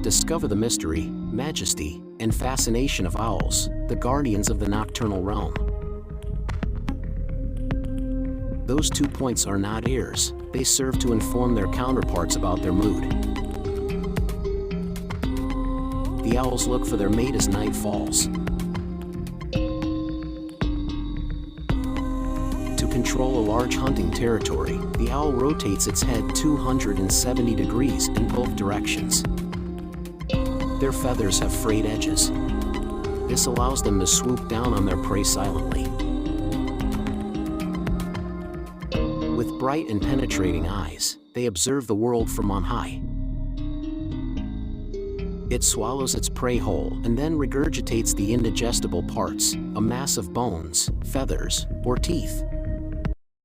Discover the mystery, majesty, and fascination of owls, the guardians of the nocturnal realm. Those 2 points are not ears, they serve to inform their counterparts about their mood. The owls look for their mate as night falls. To control a large hunting territory, the owl rotates its head 270 degrees in both directions. Their feathers have frayed edges. This allows them to swoop down on their prey silently. With bright and penetrating eyes, they observe the world from on high. It swallows its prey whole and then regurgitates the indigestible parts, a mass of bones, feathers, or teeth.